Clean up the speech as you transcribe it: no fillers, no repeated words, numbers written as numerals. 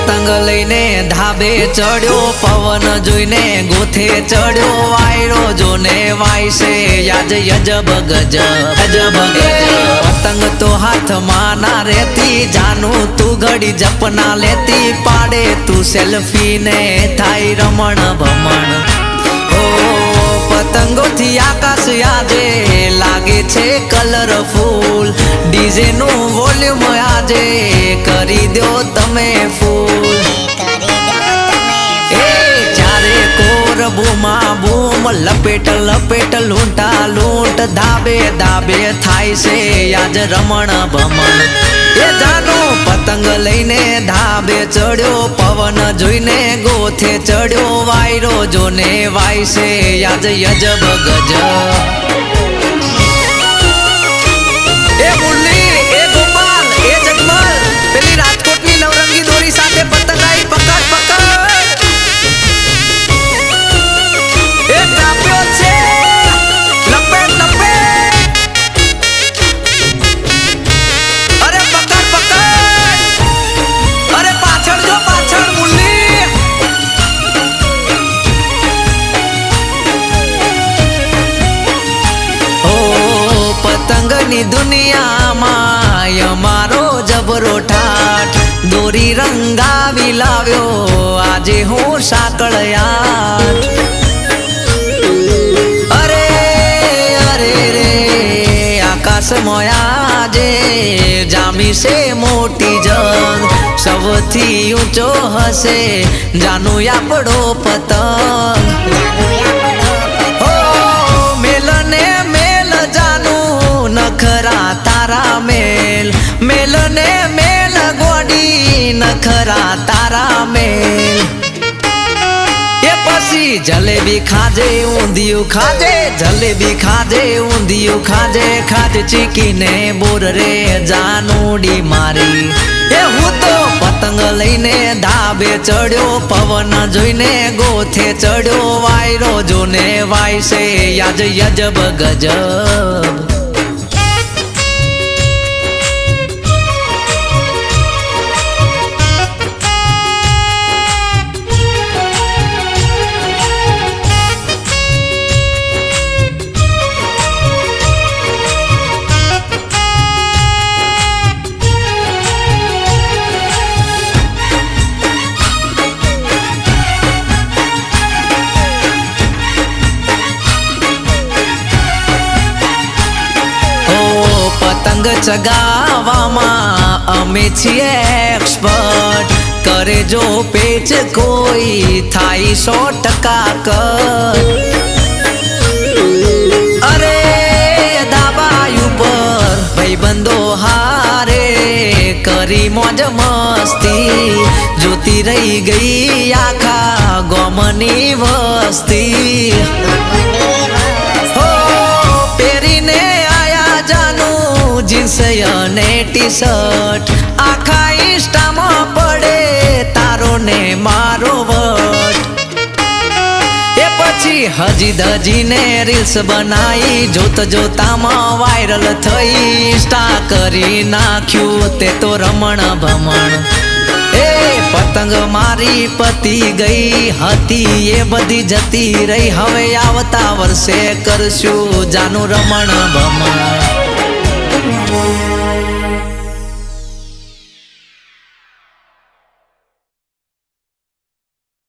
પતંગ લઈને ધાબે ચડ્યો, પવન જોઈને ગોથે ચડ્યો, વાયરો જોને વાયસે યાદ યજબ ગજબ ગજબ ગજબ। પતંગ તો હાથમાં ના રહેતી, જાનું તું ઘડી જપના લેતી, પાડે તું સેલ્ફી ને થાય રમણ ભમણ। ઓ પતંગોથી આકાશ આજે લાગે છે કલરફુલ, ડીજે નું વોલ્યુમ આજે કરી દો તમે ફૂલ। એ ચારે કોર બૂમા બૂમ, લપેટ લપેટ લૂંટા લૂંટ, ધાબે ધાબે થાય છે આજ રમણ ભમણ। એ જાનો પતંગ લઈને ધાબે ચડ્યો, પવન જોઈને ગોથે ચડ્યો, વાયરો જોને વાયસે આજ યજબ ગજબ। એ મુરલી, એ ગોપાલ, એ જગમલ, પેલી રાજકોટની નવરંગી દોરી સાથે પતંગ આઈ પકડ પકડ। એ કાપ્યો છે લપેટ લપેટ, અરે પકડ પકડ, અરે પાછળ જો પાછળ મુરલી। ઓ પતંગની દુનિયામાં અમારો જબરો ઠાઠ, દોરી રંગાવી લાવ્યો આજે હું સાંકળિયા। અરે અરે રે આકાશમાં આજે જામી છે મોટી જંગ, સૌથી ઊંચો હશે જાનું આપણો પતંગ। ઓ મેલને મેલ જાનું નખરા તારા મેલ, મેલને મેલ ગોડી નખરા તારા મેલ। એ પછી જલેબી ખાજે ઊંધિયું ખાજે, જલેબી ખાજે ઊંધિયું ખાજે, ખાજ ચીકીને બોર રે જાનુડી મારી। એ હું તો પતંગ લઈને ધાબે ચડ્યો, પવન જોઈને ગોથે ચડ્યો, વાયરો જોને વાયસે યાદ યજબ ગજબ। પતંગ ચગાવવામાં અમે છીએ એક્સપર્ટ, કરે જો પેચ કોઈ થાય 100% કટ। અરે દાબાઈ ઉપર ભાઈબંધો હારે કરી મોજ મસ્તી, જોતી રહી ગઈ આખા ગોમની વસ્તી। જીન્સ અને ટી શર્ટ આખા ઇન્સ્ટામાં પડે તારો ને મારો વટ। એ પછી હજી ધજીને રીલ્સ બનાવી, જોત જોતામાં વાયરલ થઈ, ઇન્સ્ટા કરી નાખ્યું તે તો રમણ ભમણ। એ પતંગ મારી પતી ગઈ હતી એ બધી જતી રહી, હવે આવતા વર્ષે કરશું જાનું રમણ ભમણ।